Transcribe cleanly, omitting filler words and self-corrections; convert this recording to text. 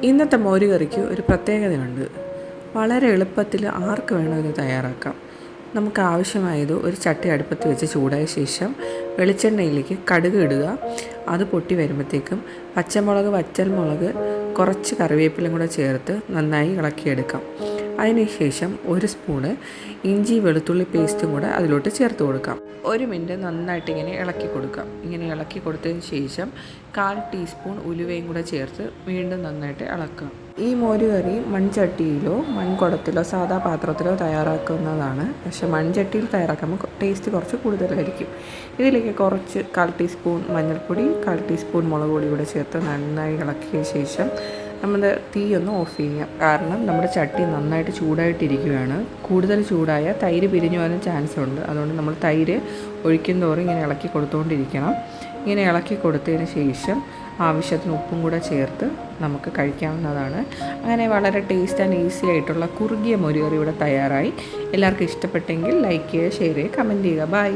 ഇന്നത്തെ മോരുകറിക്ക് ഒരു പ്രത്യേകതയുണ്ട്. വളരെ എളുപ്പത്തിൽ ആർക്ക് വേണം ഇത് തയ്യാറാക്കാം. നമുക്ക് ആവശ്യമായത് ഒരു ചട്ടി അടുപ്പത്ത് വെച്ച് ചൂടായ ശേഷം വെളിച്ചെണ്ണയിലേക്ക് കടുക് ഇടുക. അത് പൊട്ടി വരുമ്പോഴത്തേക്കും പച്ചമുളക്, വറ്റൽമുളക്, കുറച്ച് കറിവേപ്പിലയും കൂടെ ചേർത്ത് നന്നായി ഇളക്കിയെടുക്കാം. അതിനുശേഷം ഒരു സ്പൂണ് ഇഞ്ചി വെളുത്തുള്ളി പേസ്റ്റും കൂടെ അതിലോട്ട് ചേർത്ത് കൊടുക്കാം. 1 മിനിറ്റ് നന്നായിട്ട് ഇങ്ങനെ ഇളക്കി കൊടുക്കാം. ഇങ്ങനെ ഇളക്കി കൊടുത്തതിന് ശേഷം 1/4 ടീസ്പൂൺ ഉലുവയും കൂടെ ചേർത്ത് വീണ്ടും നന്നായിട്ട് ഇളക്കാം. ഈ മോരുകറി മൺചട്ടിയിലോ മൺകുടത്തിലോ സാധാ പാത്രത്തിലോ തയ്യാറാക്കുന്നതാണ്. പക്ഷെ മൺചട്ടിയിൽ തയ്യാറാക്കുമ്പോൾ ടേസ്റ്റ് കുറച്ച് കൂടുതലായിരിക്കും. ഇതിലേക്ക് കുറച്ച് 1/4 ടീസ്പൂൺ മഞ്ഞൾപ്പൊടി, 1/4 ടീസ്പൂൺ മുളക് പൊടി കൂടെ ചേർത്ത് നന്നായി ഇളക്കിയ ശേഷം നമ്മൾ തീ ഒന്ന് ഓഫ് ചെയ്യാം. കാരണം നമ്മുടെ ചട്ടി നന്നായിട്ട് ചൂടായിട്ടിരിക്കുകയാണ്. കൂടുതൽ ചൂടായ തൈര് പിരിഞ്ഞു പോകാനും ചാൻസ് ഉണ്ട്. അതുകൊണ്ട് നമ്മൾ തൈര് ഒഴിക്കും തോറും ഇങ്ങനെ ഇളക്കി കൊടുത്തുകൊണ്ടിരിക്കണം. ഇങ്ങനെ ഇളക്കി കൊടുത്തതിന് ശേഷം ആവശ്യത്തിന് ഉപ്പും കൂടെ ചേർത്ത് നമുക്ക് കഴിക്കാവുന്നതാണ്. അങ്ങനെ വളരെ ടേസ്റ്റ് ആൻഡ് ഈസി ആയിട്ടുള്ള കുറുകിയ മോരുകറി ഇവിടെ തയ്യാറായി. എല്ലാവർക്കും ഇഷ്ടപ്പെട്ടെങ്കിൽ ലൈക്ക് ചെയ്യുക, ഷെയർ ചെയ്യുക, കമൻറ്റ് ചെയ്യുക. ബൈ.